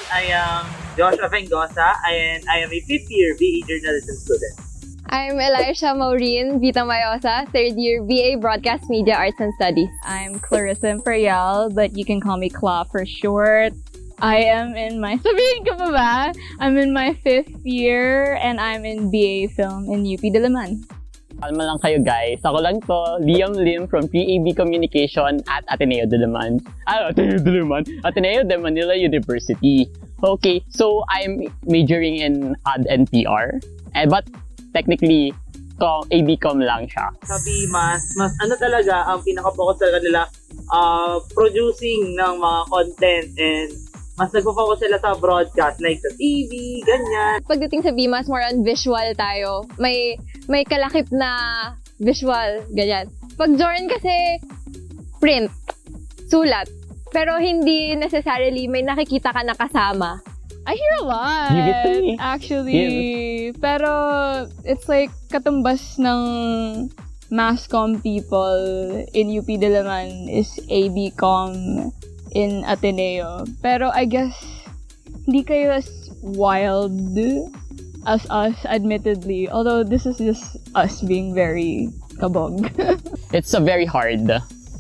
I am Josh Avengoza and I am a 5th year BA journalism student. I'm Elisha Maureen, Tamayosa, 3rd year BA Broadcast Media Arts and Studies. I'm Klarissa Imperial, but you can call me Cla for short. I am in my, sabihin ko pa ba? I'm in my 5th year and I'm in BA Film in UP Diliman. Kalma lang kayo guys. Ako lang to, Liam Lim from Pre-AB Communication at Ateneo Diliman. Ateneo de Manila University. Okay, so I'm majoring in Ad and PR. But technically, AB Com lang siya. Sa BMAS, mas ano talaga ang pinaka-focus sa kanila, producing ng mga content and mas nagpo-focus sila sa broadcast, like sa TV, ganyan. Pagdating sa BMAS, more on visual tayo. May kalakip na visual, ganyan. Pag join kasi, print, sulat. Pero hindi necessarily may nakikita ka na kasama. I hear a lot, Give it to me. actually. Yes. Pero it's like katumbas ng mass comm people in UP Diliman is AB Com in Ateneo. Pero I guess hindi kayo as wild as us, admittedly. Although this is just us being very kabog. It's a very hard.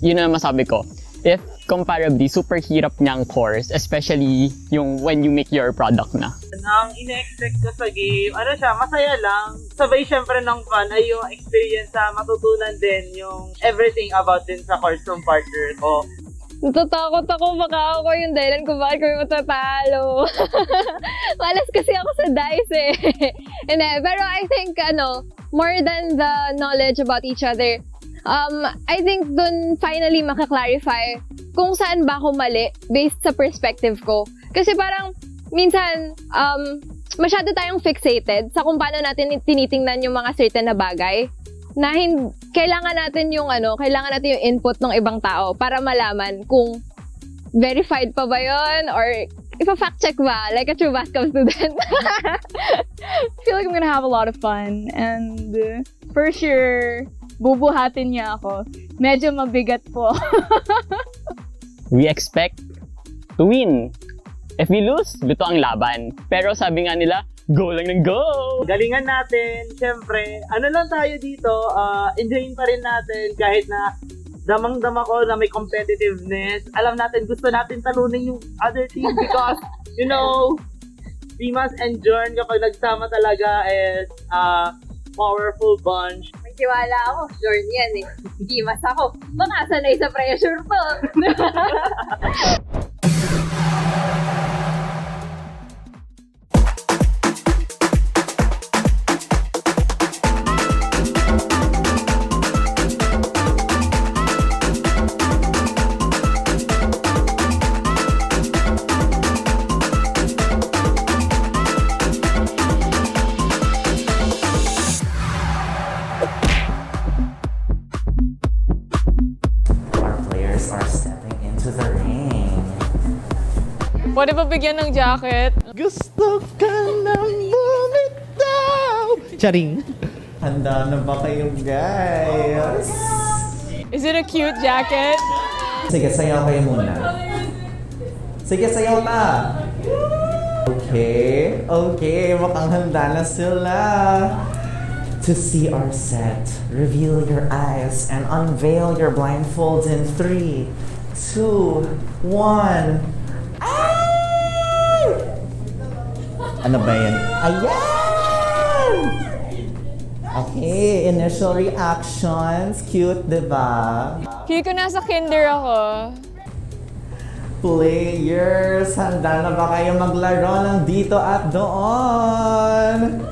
Yun na masabi ko. If comparably, super hirap niyang course, especially yung when you make your product na. Ang ina-expect ko sa game, ano siya, masaya lang. Sabay syempre ng fun ay yung experience sa matutunan din yung everything about din sa course ng partner ko. Natatakot ako, baka ako yung dahilan kung bakit kami matatalo. Malas kasi ako sa dice eh. Hindi, pero I think, more than the knowledge about each other, I think dun finally makaklarify kung saan ba ako mali based sa perspective ko. Kasi parang, minsan, masyado tayong fixated sa kung paano natin tinitingnan yung mga certain na bagay. Na kailangan natin yung input ng ibang tao para malaman kung verified pa ba yun or ipa-fact check ba like a true Bascom student. I feel like I'm gonna have a lot of fun and for sure, bubuhatin niya ako. Medyo mabigat po. We expect to win. If we lose, luto ang laban. Pero sabi nga nila, go lang ng go! Galingan natin, syempre, ano lang tayo dito, enjoyin pa rin natin kahit na damang-dama ko na may competitiveness. Alam natin, gusto natin talunin yung other team because, BMAS and Jorn kapag nagsama talaga is powerful bunch. May tiwala ako, Jorn yan eh. BMAS ako. Baka sanay sa pressure to. Pwede ba bigyan ng jacket? Gusto ka nang bumitaw! Charing! Handa na ba kayo, guys? Is it a cute jacket? Sige, sayaw kayo muna. Sige, sayaw ta! Okay, mukhang handa na sila. To see our set, reveal your eyes and unveil your blindfolds in 3, 2, 1... Ano ba yan? Ayan! Okay, initial reactions. Cute, diba? Feel ko nasa kinder ako. Players, handa na ba kayo maglaro ng dito at doon?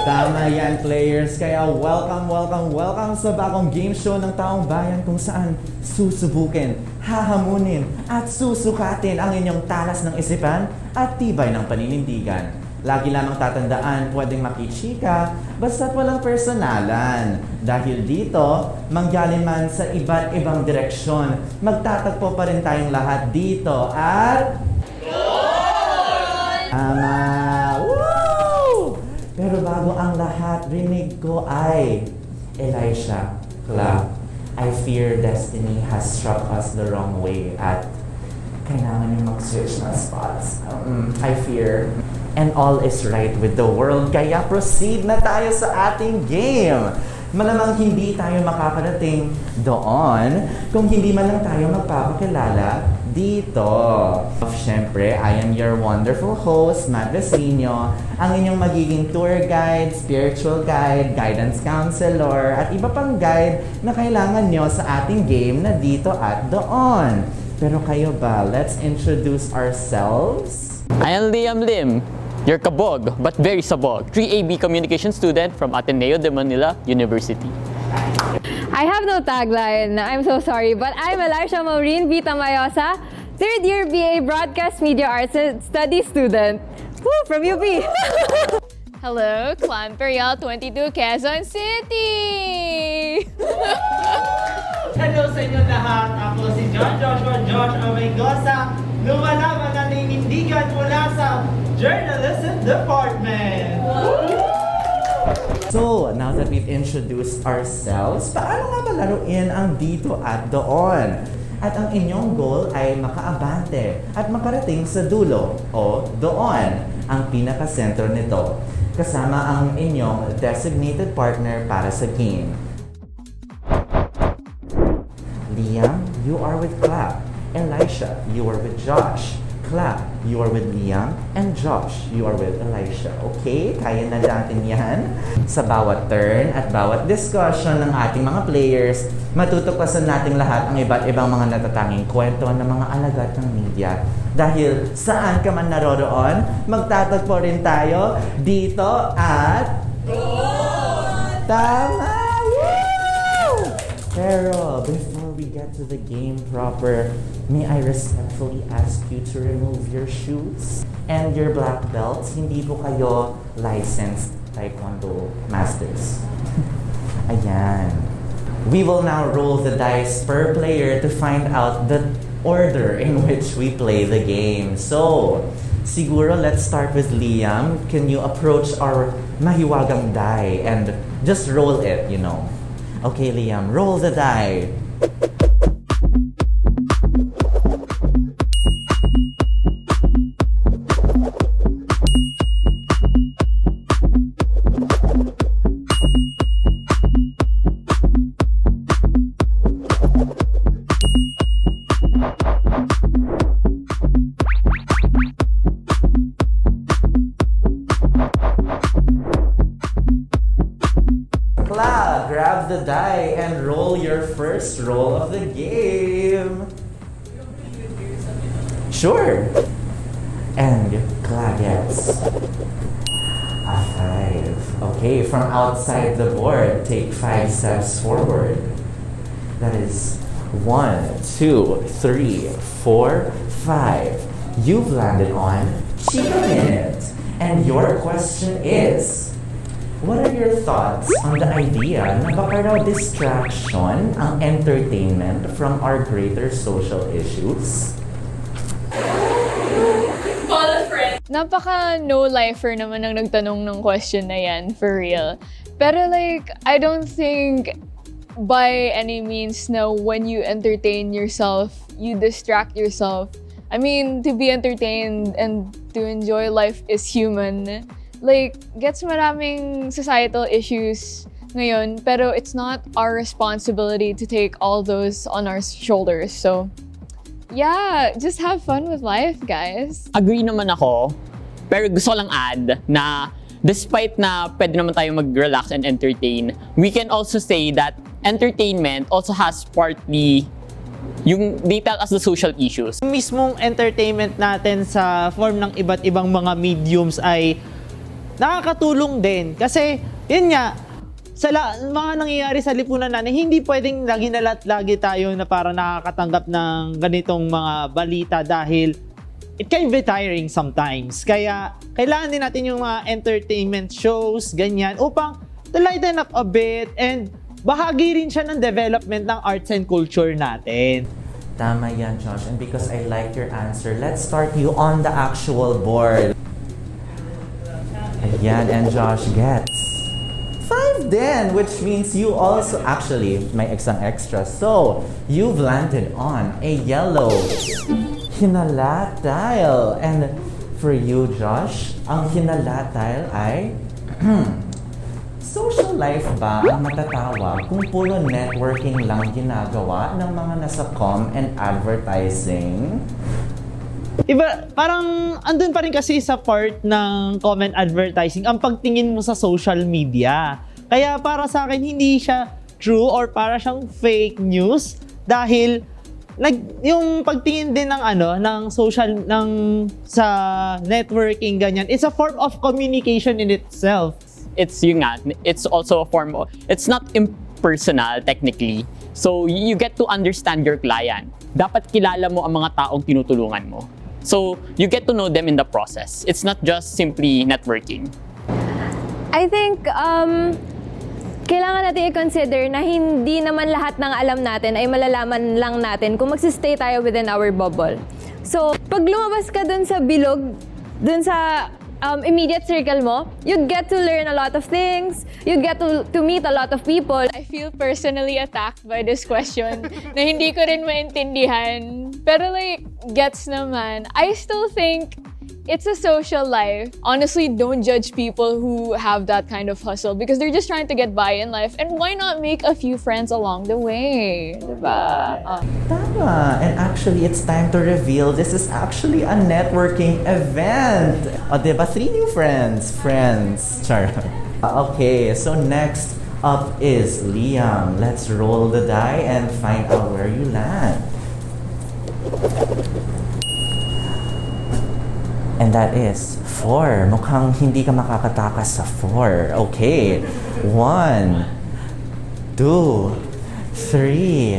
Tama yan, players. Kaya welcome sa bagong game show ng Taong Bayan kung saan susubukin, hahamunin at susukatin ang inyong talas ng isipan at tibay ng paninindigan. Lagi lamang tatandaan, pwedeng makichika, basta't walang personalan. Dahil dito, manggaling man sa iba't ibang direksyon, magtatagpo pa rin tayong lahat dito at... Tama! Woo! Pero bago ang lahat, rinig ko ay Elisha, Cla, I fear destiny has struck us the wrong way at kailangan yung mag-switch ng spots. I fear. And all is right with the world. Kaya proceed na tayo sa ating game. Malamang hindi tayo makakarating doon kung hindi man lang tayo magpapakilala dito. Siyempre, I am your wonderful host, Matt Vesinio, ang inyong magiging tour guide, spiritual guide, guidance counselor, at iba pang guide na kailangan nyo sa ating game na dito at doon. Pero kayo ba, let's introduce ourselves. I am Liam Lim, your kabog but very sabog 3AB communication student from Ateneo de Manila University. I have no tagline. I'm so sorry, but I'm Elisha Maureen B. Tamayosa, third year BA Broadcast Media Arts Study student. Woo, from UP. Hello, Clan Imperial 22 Quezon City! Hello sa inyo lahat. Ako si Josh Avengoza, lumalaban na ninindigan mula sa Journalism Department. So, now that we've introduced ourselves, paano nga ba laruin ang dito at doon? At ang inyong goal ay makaabante at makarating sa dulo o doon, ang pinaka-sentro nito. Kasama ang inyong designated partner para sa game. Liam, you are with Clap. Elisha, you are with Josh. Clap, you are with Liam. And Josh, you are with Elisha. Okay? Kaya na natin yan. Sa bawat turn at bawat discussion ng ating mga players, matutuklasan natin lahat ang iba't ibang mga natatanging kwento ng mga alagad ng media. Dahil saan ka man naroroon, magtatagpo rin tayo dito at... Doon! Tama! Woo! Pero before we get to the game proper, may I respectfully ask you to remove your shoes and your black belts. Hindi po kayo licensed Taekwondo masters. Ayan. We will now roll the dice per player to find out the order in which we play the game. So, siguro let's start with Liam. Can you approach our mahiwagang die and just roll it, you know? Okay, Liam, roll the die. Grab the die and roll your first roll of the game. Sure. And Cla gets a 5. Okay, from outside the board, take 5 steps forward. That is 1, 2, 3, 4, 5. You've landed on Chica Minute. And your question is, what are your thoughts on the idea na baka raw distraction ang entertainment from our greater social issues? Napaka no-lifer naman ang nagtanong ng question na yan, for real. Pero like, I don't think by any means na when you entertain yourself, you distract yourself. I mean, to be entertained and to enjoy life is human. Like, gets maraming societal issues ngayon, pero it's not our responsibility to take all those on our shoulders. So, yeah, just have fun with life, guys. Agree naman ako, pero gusto ko lang add na despite na pwede naman tayo mag-relax and entertain, we can also say that entertainment also has partly yung they tell us the social issues. Mismong entertainment natin sa form ng iba't ibang mga mediums ay nakakatulong din. Kasi, yun nga, sa mga nangyayari sa lipunan natin, hindi pwedeng lagi tayo na parang nakakatanggap ng ganitong mga balita dahil it can be tiring sometimes. Kaya, kailangan din natin yung mga entertainment shows, ganyan, upang to lighten up a bit and bahagi rin siya ng development ng arts and culture natin. Tama yan, Josh. And because I like your answer, let's start you on the actual board. Ayan, and Josh gets 5 din, which means you also, actually, may isang extra. So, you've landed on a yellow. Hinala-tile. And for you, Josh, ang hinala-tile ay social life ba ang matatawag kung puro networking lang ginagawa ng mga nasa comm and advertising? Iba, parang andun pa rin kasi sa part ng comment advertising ang pagtingin mo sa social media. Kaya para sa akin, hindi siya true or para siyang fake news dahil yung pagtingin din ng social sa networking ganyan, it's a form of communication in itself. It's yun nga, it's also a form of, it's not impersonal technically. So you get to understand your client. Dapat kilala mo ang mga taong tinutulungan mo. So you get to know them in the process. It's not just simply networking. I think, kailangan natin i-consider na hindi naman lahat ng alam natin ay malalaman lang natin kung magsistay tayo within our bubble. So, pag lumabas ka dun sa bilog, dun sa immediate circle mo, you'd get to learn a lot of things, you'd get to meet a lot of people. I feel personally attacked by this question na hindi ko rin maintindihan. Pero like, gets naman. I still think it's a social life. Honestly, don't judge people who have that kind of hustle because they're just trying to get by in life. And why not make a few friends along the way? Diba? Tama. And actually, it's time to reveal this is actually a networking event. O, diba? 3 new friends. Char. Okay, so next up is Liam. Let's roll the die and find out where you land. And that is 4. Mukhang hindi ka makakatakas sa 4. Okay. 1, 2, 3,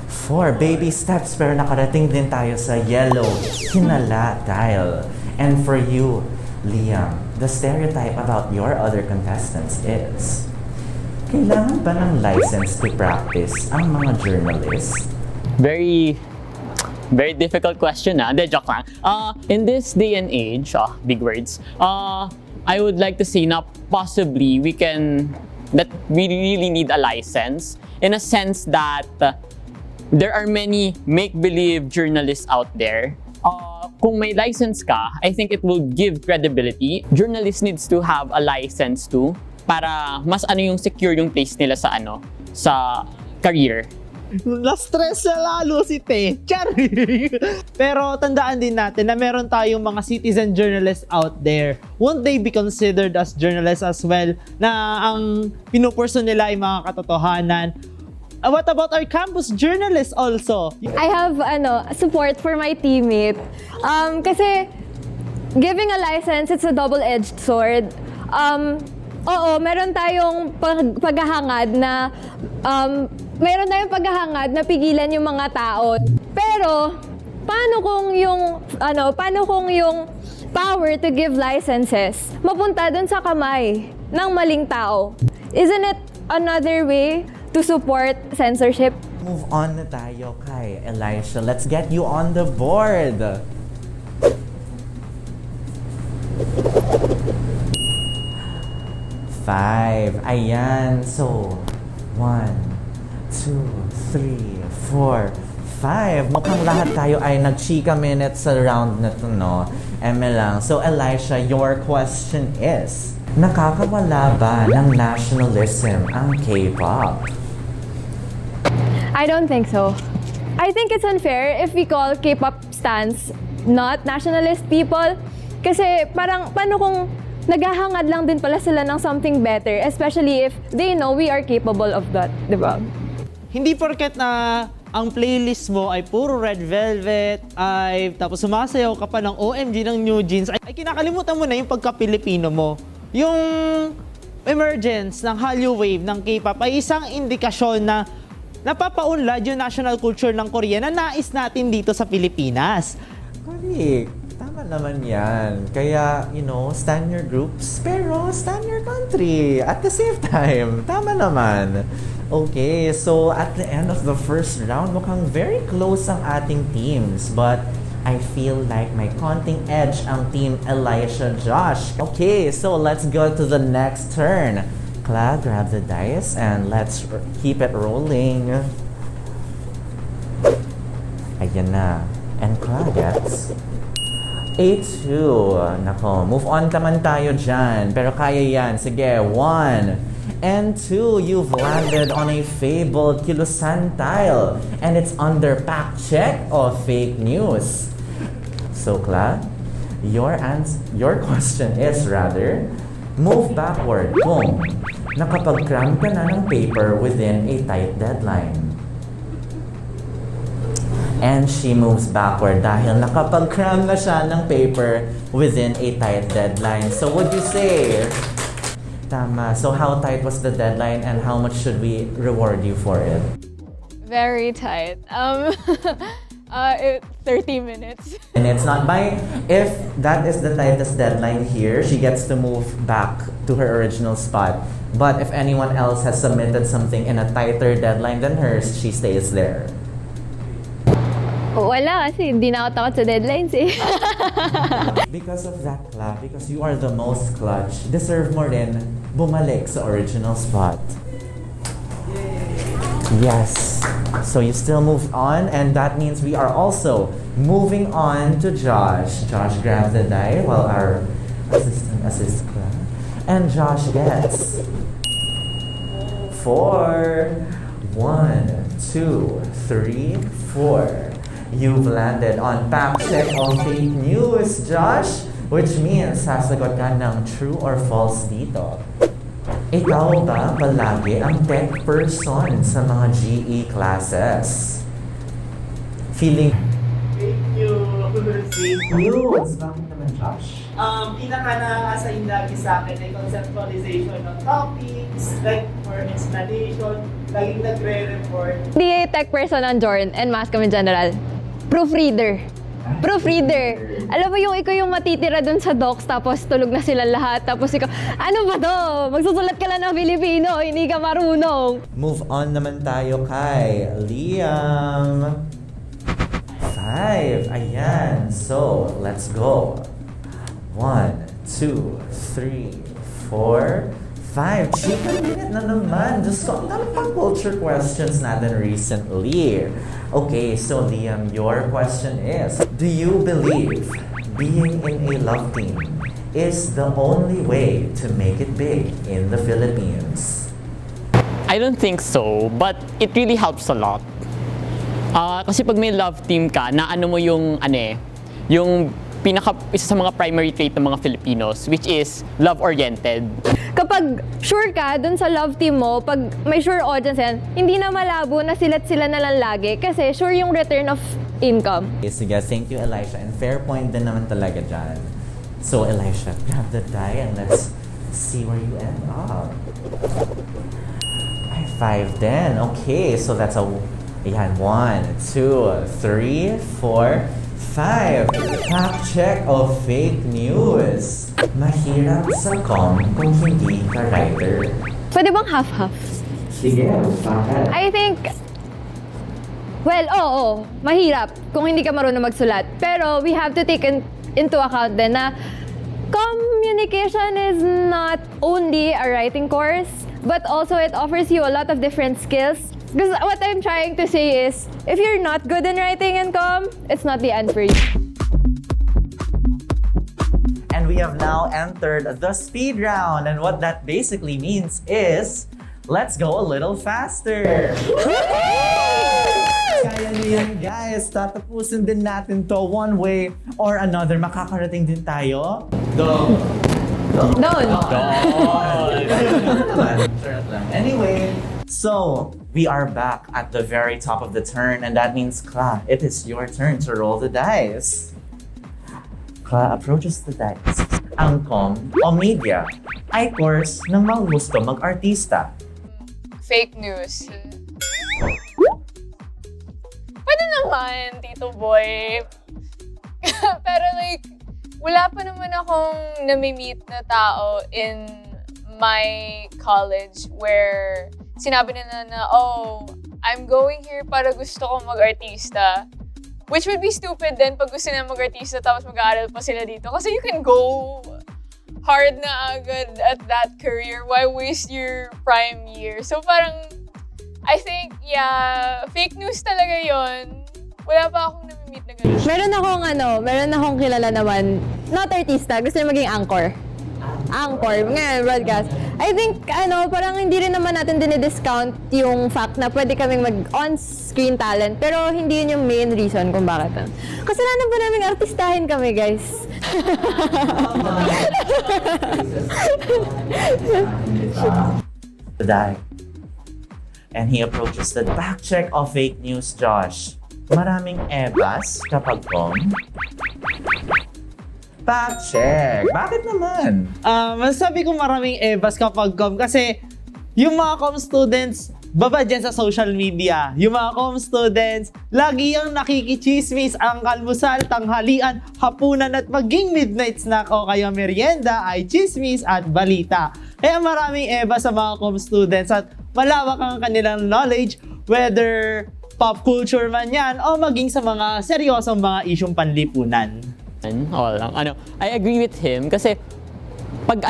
4. Baby steps pero nakarating din tayo sa yellow hinala-tile. And for you, Liam, the stereotype about your other contestants is kailangan ba ng license to practice ang mga journalists? Very difficult question na. Joke lang. In this day and age, big words, I would like to say na possibly that we really need a license in a sense that there are many make-believe journalists out there. Kung may license ka, I think it will give credibility. Journalists needs to have a license too para mas yung secure yung place nila sa career. Na-stress na lalo si Te. Pero tandaan din natin na meron tayong mga citizen journalists out there. Won't they be considered as journalists as well na ang pinupurso nila ay mga katotohanan? What about our campus journalists also? I have support for my teammate. Kasi giving a license, it's a double-edged sword. Oo, meron tayong paghahangad na pigilan yung mga tao. Pero paano kung yung power to give licenses mapunta dun sa kamay ng maling tao? Isn't it another way to support censorship? Move on na tayo kay Elisha. Let's get you on the board. Five. Ayan. So, 1, 2, 3, 4, 5. Mukhang lahat tayo ay nag-chika minutes sa round na to, no? lang. So, Elisha, your question is, nakakawala ba ng nationalism ang K-pop? I don't think so. I think it's unfair if we call K-pop stans not nationalist people. Kasi parang, paano kung naghahangad lang din pala sila ng something better, especially if they know we are capable of that, di ba? Hindi porket na ang playlist mo ay puro Red Velvet, tapos sumasayaw ka pa ng OMG ng New Jeans, ay kinakalimutan mo na yung pagka-Pilipino mo. Yung emergence ng Hallyu Wave ng K-pop ay isang indikasyon na napapaunlad yung national culture ng Korea na nais natin dito sa Pilipinas. Correct. Tama naman yan. Kaya, stand your groups, pero stand your country at the same time. Tama naman. Okay, so at the end of the first round, mukhang very close ang ating teams. But I feel like may konting edge ang team Elisha Josh. Okay, so let's go to the next turn. Cla, grab the dice and let's keep it rolling. Ayan na. And Cla gets A2. Nako, move on naman tayo dyan. Pero kaya yan. Sige, 1 and 2. You've landed on a fabled kilusan tile. And it's under fact check or fake news. So, Cla, your question is rather, move backward kung nakapag-cram ka na ng paper within a tight deadline. And she moves backward dahil nakapag-cram na siya ng paper within a tight deadline. So would you say, tama. So how tight was the deadline and how much should we reward you for it? Very tight. 30 minutes. And it's not by, if that is the tightest deadline here, she gets to move back to her original spot. But if anyone else has submitted something in a tighter deadline than hers, she stays there. Wala kasi hindi na ako takot sa deadlines eh. Because of that, Cla, because you are the most clutch, deserve mo rin bumalik sa original spot. Yes. So you still moved on, and that means we are also moving on to Josh. Josh grabs the die while our assistant assists Cla. And Josh gets 4. 1, 2, 3, 4. You've landed on fact check or fake news, Josh, which means sasagot ka ng true or false dito. Ikaw ba palagi ang tech person sa mga GE classes? Feeling Thank you. fake news. Bakit naman, Josh? Pinaka na-assign lagi sa akin ay conceptualization ng topics, like for explanation, laging nagre-report. Hindi tech person ang Jorn and mass in general. Proofreader. Proofreader. Alam mo yung ikaw yung matitira dun sa docs tapos tulog na sila lahat tapos ikaw, ano ba to? Magsusulat ka lang ng Filipino, hindi ka marunong. Move on naman tayo kay Liam. 5. Ayan. So, let's go. 1, 2, 3, 4, 5. Chicken minute na naman. Diyos ko, ang dami pang culture questions natin recently. Okay, so Liam, your question is, do you believe being in a love team is the only way to make it big in the Philippines? I don't think so, but it really helps a lot. Kasi pag may love team ka, na ano mo yung yung isa sa mga primary trait ng mga Filipinos, which is love-oriented. Kapag sure ka dun sa love team mo, pag may sure audience yan, hindi na malabo na silat sila na lang lagi kasi sure yung return of income. Okay, sige, thank you, Elisha. And fair point din naman talaga dyan. So, Elisha, grab the die and let's see where you end up. Ay, 5 din. Okay, so that's ayan, 1, 2, 3, 4, 5. Fact check of fake news. Mahirap sa com kung hindi ka writer. Pwede bang half-half? Sige, bakit? I think, well, oo, mahirap kung hindi ka marunong magsulat. Pero we have to take into account din na communication is not only a writing course, but also it offers you a lot of different skills. Because what I'm trying to say is, if you're not good in writing and comm, it's not the end for you. And we have now entered the speed round. And what that basically means is, let's go a little faster. Kaya niyan, guys. Tatapusin din natin to one way or another. Makakarating din tayo. Doon. Anyway, so we are back at the very top of the turn, and that means, Cla, it is your turn to roll the dice. Cla approaches the dice. Ang com o media ay course ng mga gusto mag-artista. Fake news. Pwede naman, Tito Boy. Pero like, wala pa naman akong nami-meet na tao in my college where sinabi na oh, I'm going here para gusto ko mag-artista. Which would be stupid din pag gusto na mag-artista tapos mag-aaral pa sila dito. Kasi you can go hard na agad at that career. Why waste your prime year? So parang, I think, yeah, fake news talaga yon. Wala pa akong nami-meet meet na ganun. Meron akong kilala naman, not artista, gusto niya maging anchor. Ngayon, broadcast. I think, parang hindi rin naman natin dinidiscount yung fact na pwede kaming mag-on-screen talent, pero hindi yun yung main reason kung bakit. Kasalanan ba naming artistahin kami, guys? Today. And he approaches the fact check of fake news, Josh. Maraming ebas kapag fact check. Bakit naman? Masasabi ko maraming ebas kapag kasi yung mga students, baba dyan sa social media. Yung mga students, lagi yung nakikichismis ang kalmusal, tanghalian, hapunan at maging midnight snack o kaya merienda ay chismis at balita. Kaya maraming ebas sa mga students at malawak ang kanilang knowledge, whether pop culture man yan o maging sa mga seryosong mga isyong panlipunan. I agree with him kasi pag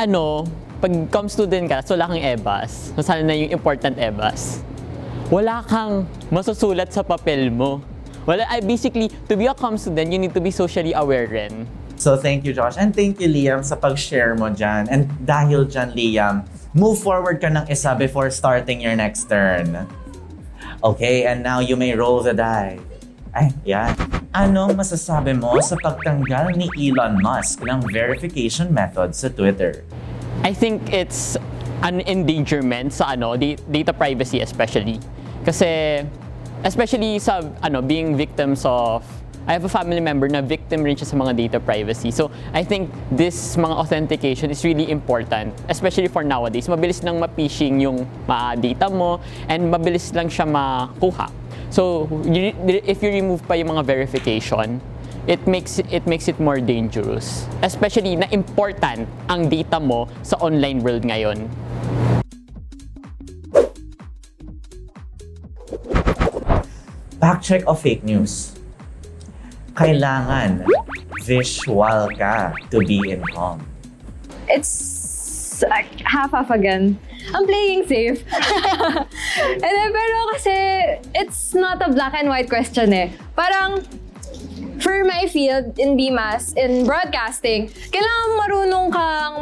com student ka, so wala kang ebas, masala na yung important ebas, wala kang masusulat sa papel mo. Basically, to be a com student, you need to be socially aware rin. So thank you, Josh. And thank you, Liam, sa pag-share mo dyan. And dahil dyan, Liam, move forward ka ng isa before starting your next turn. Okay, and now you may roll the die. Ay, yan. Anong masasabi mo sa pagtanggal ni Elon Musk ng verification method sa Twitter? I think it's an endangerment sa data privacy especially. Kasi especially sa being victims of, I have a family member na victim rin siya sa mga data privacy. So I think this mga authentication is really important, especially for nowadays. Mabilis lang ma-phishing yung data mo and mabilis lang siya makuha. So if you remove pa yung mga verification, it makes it more dangerous. Especially na important ang data mo sa online world ngayon. Fact check of fake news. Kailangan visual ka to be in com. It's like half again. I'm playing safe. Pero kasi it's not a black and white question eh. Parang for my field in BMAS, in broadcasting, kailangan marunong kang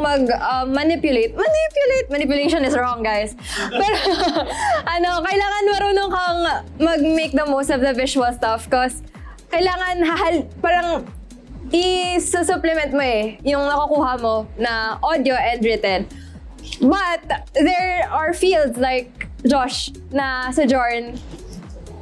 manipulate. Manipulation is wrong, guys. Pero kailangan marunong kang mag-make the most of the visual stuff because kailangan parang i-supplement mo yung nakukuha mo na audio and written. But there are fields like Josh na sa Jorn,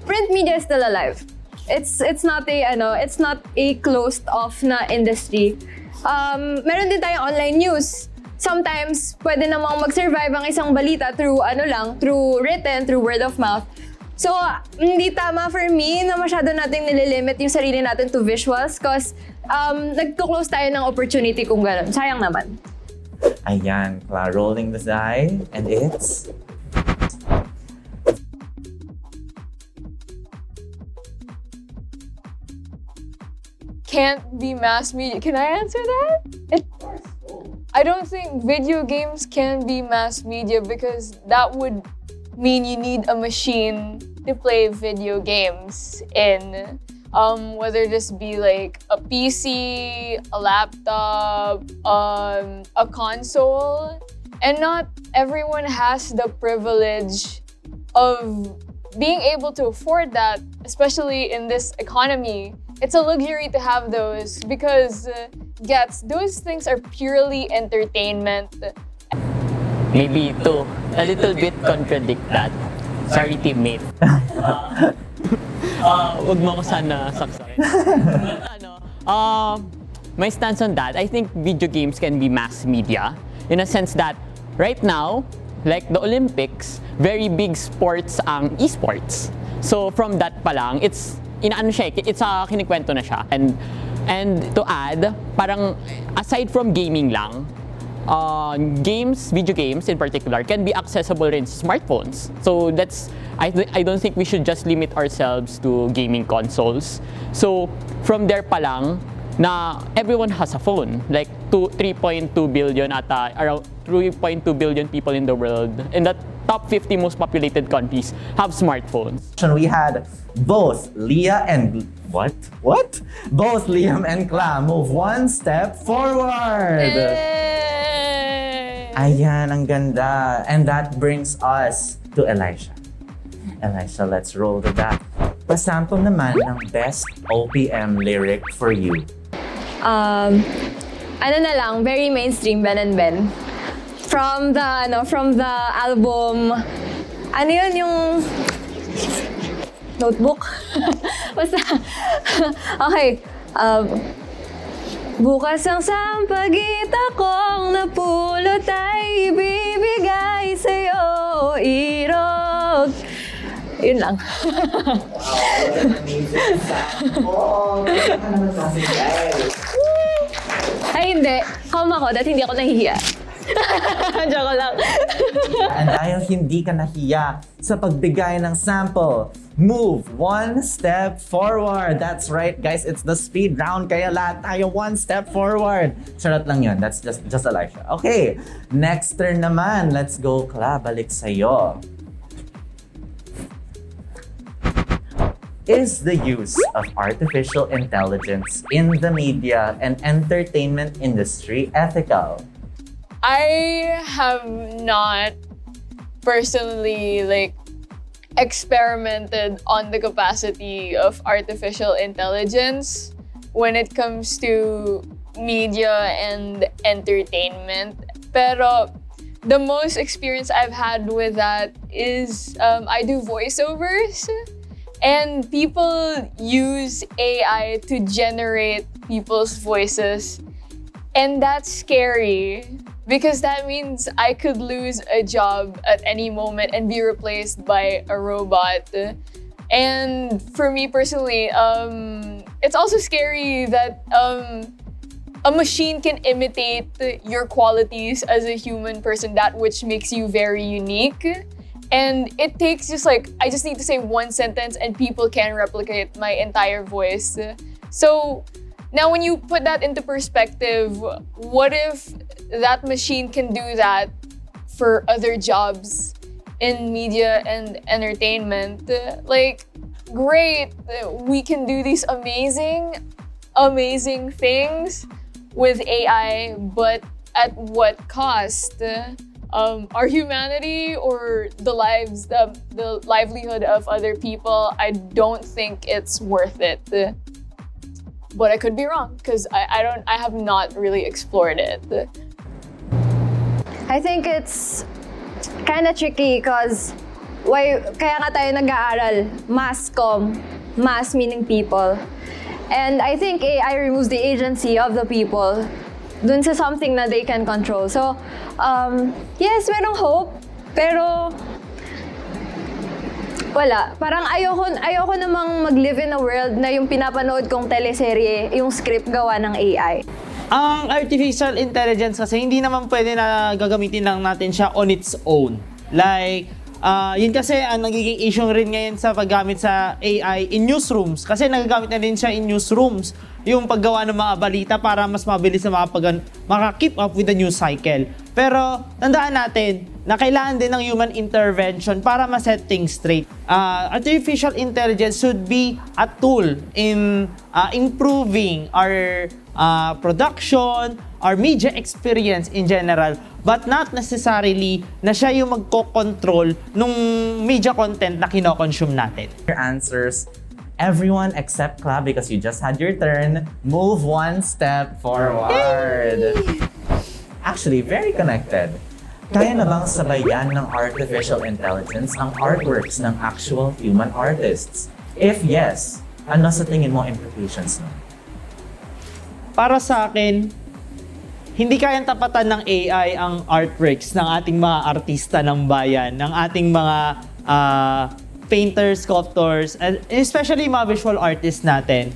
print media is still alive. It's not a closed off na industry. Meron din tayong online news. Sometimes pwede namang mag-survive ang isang balita through through written, through word of mouth. So, hindi tama for me na masyado nating nililimit yung sarili natin to visuals because nagto-close tayo ng opportunity kung gano'n. Sayang naman. Ayan, Clara, rolling the die, and it's... Can't be mass media. Can I answer that? I don't think video games can be mass media because that would mean you need a machine to play video games in. Whether this be like a PC, a laptop, a console, and not everyone has the privilege of being able to afford that, especially in this economy. It's a luxury to have those because, those things are purely entertainment. Maybe to a little bit contradict that. Sorry, teammate. Huwag mo ko sana saksakin. My stance on that, I think video games can be mass media in a sense that right now, like the Olympics, very big sports ang esports. So from that pa lang, it's kinikwento na siya. And to add, parang aside from gaming lang, video games in particular, can be accessible rin sa smartphones. So I don't think we should just limit ourselves to gaming consoles. So from there pa lang, na everyone has a phone. Like 3.2 billion around 3.2 billion people in the world. In the top 50 most populated countries have smartphones. We had both Leah and What? What? Both Liam and Cla move one step forward. Ayan, ang ganda. And that brings us to Elisha. Elisha, let's roll the back. Pasample naman ng best OPM lyric for you. Ano na lang, very mainstream, Ben and Ben. From the album, ano yun, yung notebook? Basta, okay. Bukas ang sampagita kong napulot ay ibibigay sa'yo, irog. Yun lang. Ay, hindi. Calm ako, dahil hindi ako nahihiya. Joke lang. And dahil hindi ka nahiya sa pagbigay ng sample, move one step forward. That's right, guys. It's the speed round. Kaya lahat tayo one step forward. Charot lang yun. That's just Elisha. Okay. Next turn naman. Let's go, Kla. Balik sa'yo. Is the use of artificial intelligence in the media and entertainment industry ethical? I have not personally experimented on the capacity of artificial intelligence when it comes to media and entertainment. Pero the most experience I've had with that is I do voiceovers, and people use AI to generate people's voices. And that's scary because that means I could lose a job at any moment and be replaced by a robot. And for me personally, it's also scary that a machine can imitate your qualities as a human person, that which makes you very unique. And it takes I just need to say one sentence and people can replicate my entire voice. So now when you put that into perspective, what if that machine can do that for other jobs in media and entertainment? Great, we can do these amazing things with AI, but at what cost? Our humanity or the livelihood of other people, I don't think it's worth it. But I could be wrong because I have not really explored it. I think it's kind of tricky because kaya nga tayo nag-aaral, mass meaning people. And I think AI removes the agency of the people dun sa something na they can control. So, yes, merong hope, pero wala. Parang ayoko namang mag-live in a world na yung pinapanood kong teleserye, yung script gawa ng AI. Ang artificial intelligence kasi hindi naman pwede na gagamitin lang natin siya on its own. Yun kasi ang nagiging issue rin ngayon sa paggamit sa AI in newsrooms. Kasi nagagamit na rin siya in newsrooms. Yung paggawa ng mga balita para mas mabilis na maka-keep up with the news cycle. Pero tandaan natin na kailangan din ng human intervention para ma-set things straight. Artificial intelligence should be a tool in improving our production, our media experience in general, but not necessarily na siya yung magko-control nung media content na kino-consume natin. Your answers, everyone except Cla, because you just had your turn, move one step forward. Actually, very connected. Kaya na bang sabayan ng artificial intelligence ang artworks ng actual human artists? If yes, ano sa tingin mo implications nun? Para sa akin, hindi kayang tapatan ng AI ang artworks ng ating mga artista ng bayan, ng ating mga painters, sculptors, and especially mga visual artists natin.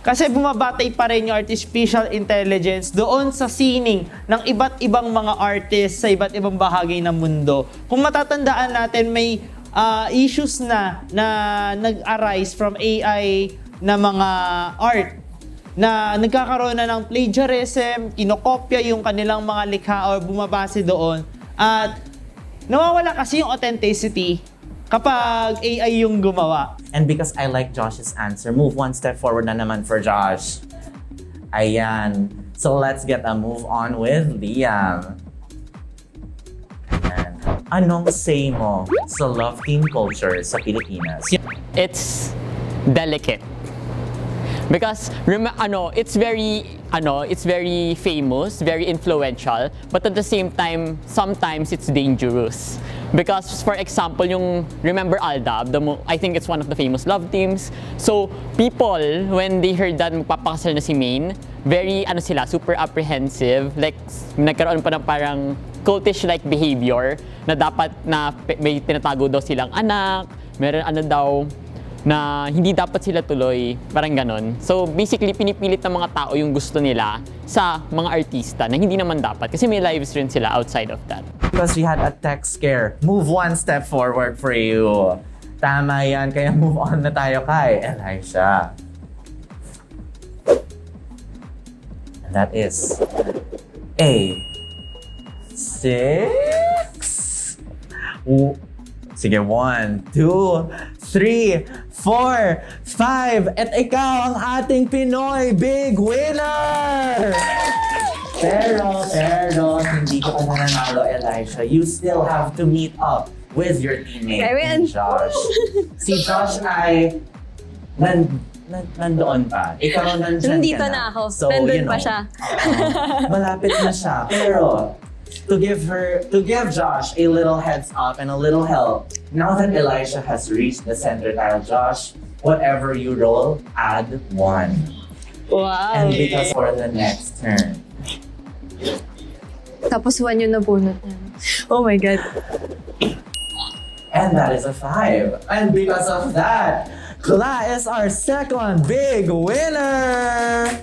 Kasi bumabatay pa rin yung artificial intelligence doon sa sining ng iba't ibang mga artists sa iba't ibang bahagi ng mundo. Kung matatandaan natin, may issues na nag-arise from AI na mga art na nagkakaroon na ng plagiarism, kinokopya yung kanilang mga likha o bumabase doon. At nawawala kasi yung authenticity kapag AI yung gumawa. And because I like Josh's answer, move one step forward na naman for Josh. Ayan. So let's get a move on with Liam. Ayan. Anong say mo sa love team culture sa Pilipinas? It's delicate. Because it's very famous, very influential, but at the same time, sometimes it's dangerous. Because for example, remember Aldab, I think it's one of the famous love teams. So people, when they heard that magpapakasal na si Maine, very super apprehensive, like nagkaroon pa ng parang cultish-like behavior na dapat na may tinatago daw silang anak, meron daw na hindi dapat sila tuloy, parang ganon. So basically, pinipilit ng mga tao yung gusto nila sa mga artista na hindi naman dapat kasi may lives rin sila outside of that. Because we had a tech scare, move one step forward for you. Tama yan, kaya move on na tayo kay Elisha. And that is a 6. Sige, 1, 2, 3, 4, 5. At ikaw ang ating Pinoy Big Winner! Pero, hindi ka pa nananalo, Elisha. You still have to meet up with your teammate, Josh. Si Josh ay nandoon pa. Ikaw nandyan Nandito ka na ako. So, Nandun pa siya. Malapit na siya. Pero, to give Josh a little heads up and a little help, now that Elisha has reached the center tile, Josh, whatever you roll, add 1. Wow. And because for the next turn. Tapos 1 yung nabunot niya. Oh my God. And that is a 5. And because of that, Kla is our second big winner!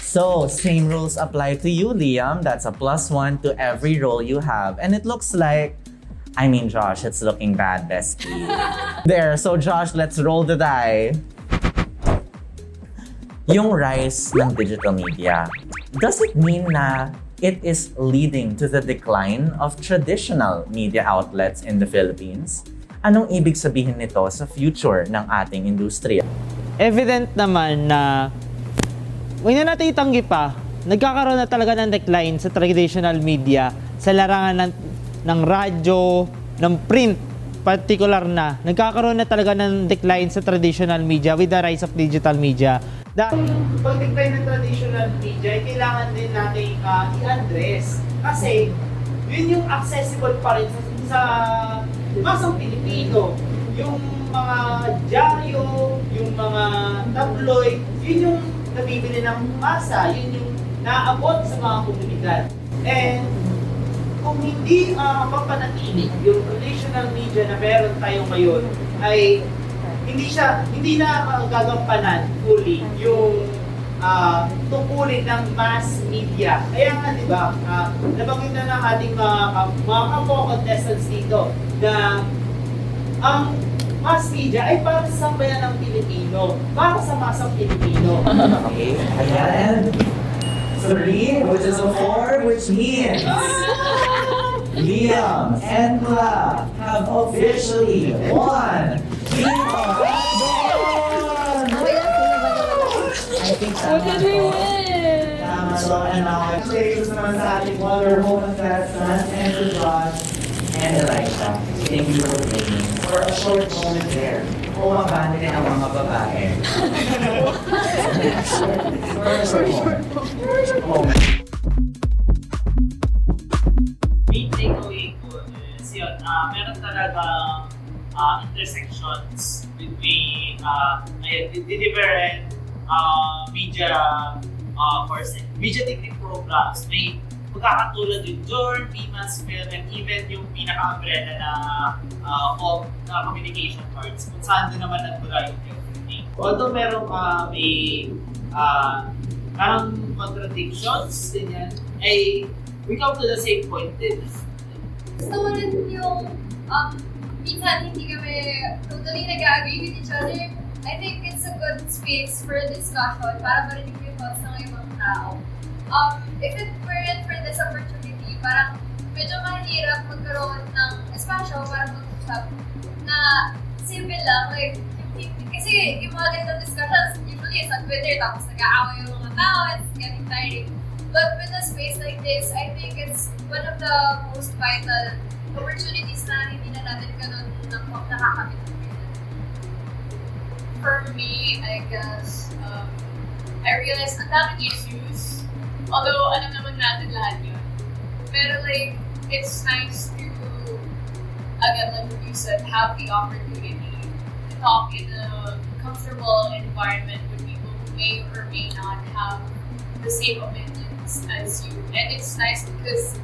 So, same rules apply to you, Liam. That's a +1 to every roll you have. And it looks like, Josh, it's looking bad, bestie. There, so Josh, let's roll the die. Yung rise ng digital media, does it mean na it is leading to the decline of traditional media outlets in the Philippines? Anong ibig sabihin nito sa future ng ating industriya? Evident naman na huwag na natin itanggi pa, nagkakaroon na talaga ng decline sa traditional media, sa larangan ng radyo, ng print, particular na. Nagkakaroon na talaga ng decline sa traditional media with the rise of digital media. Pag-decline ng traditional media, kailangan din natin i-address. Kasi, yun yung accessible pa rin sa masang Pilipino. Yung mga dyaryo, yung mga tabloid, yun yung nabibili ng masa, yun yung naabot sa mga komunidad. And kung hindi mapanatili yung traditional media na meron tayo ngayon, ay hindi na gagampanan fully yung tungkulin ng mass media. Kaya nga, di ba, nabanggit na ng ating mga kapwa-contestants dito na ang mass media ay para sa sambayan ng Pilipino, para sa masang Pilipino. Okay, ayan. 3, which is a 4, which means Liam and Kla have officially won Team of Doon! I think How did we win? tama so, and now I praise naman sa ating wonderful contestants and to Josh and Elisha. Thank you for playing. For a short moment there, umabante ang mga babae. For a short moment. Main takeaway ko is yun, meron talaga intersections between the different media courses, media technique programs. May magkakatulad yung Jorn, BMAS film, and even yung pinaka-umbrella na communication arts, kung saan din naman nagmula yung everything. Although meron may parang contradictions, ganyan, ay we come to the same point din. Gusto ko rin yung minsan hindi kami totally nag-agree with each other. I think it's a good space for discussion para marinig yung thoughts ng ibang tao. If it weren't for this opportunity, parang medyo mahirap magkaroon ng espasyo para usap na simple lang, like, kasi yung mga ganitong discussions, usually it's on Twitter, tapos nag-aaway yung mga tao, it's getting tiring. But with a space like this, I think it's one of the most vital opportunities na hindi na natin ganun nakakamit. For me, I guess, I realized ang daming issues, although alam naman natin lahat yun. Pero like, it's nice to, again, like you said, have the opportunity to talk in a comfortable environment with people who may or may not have the same opinions as you. And it's nice because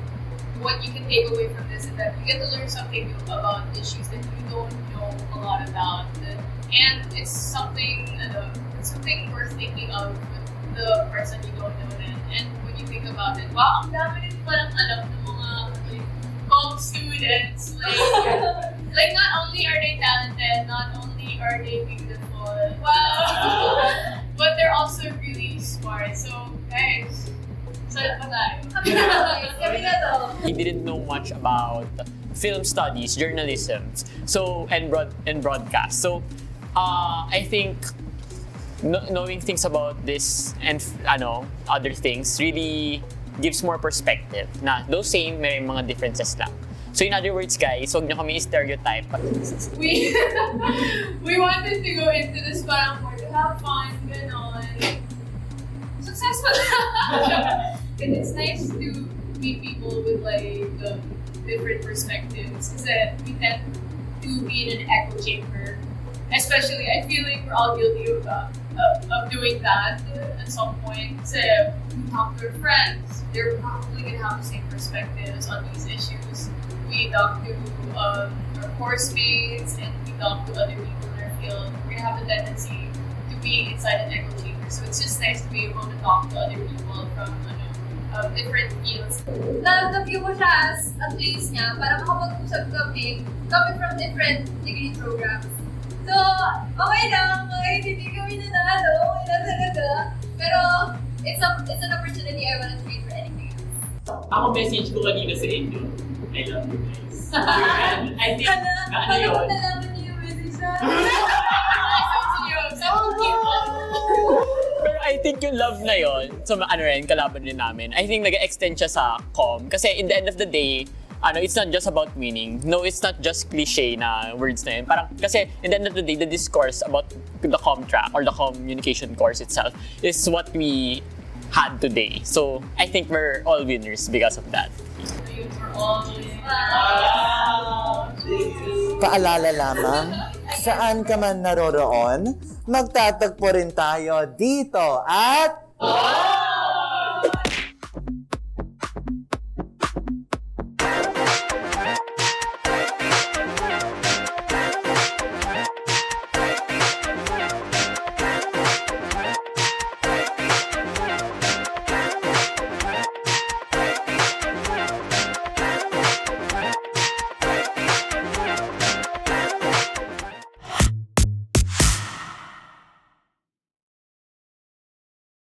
what you can take away from this is that you get to learn something new about issues that you don't know a lot about. And it's something worth thinking of with the person you don't know then. And when you think about it, wow, ang dami rin palang alam ng mga college students. Like not only are they talented, not only are they beautiful, wow, but they're also really smart. So guys, sana pa tayo. Kami na to. He didn't know much about film studies, journalism, so and broadcast. So I think knowing things about this and other things really gives more perspective na those same may mga differences lang. So in other words guys, huwag niyo kami stereotype. We wanted to go into this parang more to have fun, ganon. Successful. And it's nice to meet people with like different perspectives kasi we tend to be in an echo chamber. Especially, I feel like we're all guilty of doing that at some point. So, we talk to our friends. They're probably going to have the same perspectives on these issues. We talk to our course mates and we talk to other people in our field. We're going to have a tendency to be inside an echo chamber. So, it's just nice to be able to talk to other people from different fields. Na-view ko siya as a place niya para makapag-usap kami coming from different degree programs. So, okay lang, kahit hindi kami nanalo, okay lang talaga. Pero, it's an opportunity I want to trade for anything else. Ako message ko kanina sa inyo. I love you guys. I think, Paano yun? ko nalaman niyo yung message na? Pero I think yung love na yon, so kalaban din namin, I think nag-extend siya sa comm. Kasi in the end of the day, it's not just about winning. No, it's not just cliche na words na yun. Parang, kasi in the end of the day, the discourse about the comm track or the communication course itself is what we had today. So, I think we're all winners because of that. Paalala lamang, saan ka man naroroon, magtatagpo rin tayo dito at...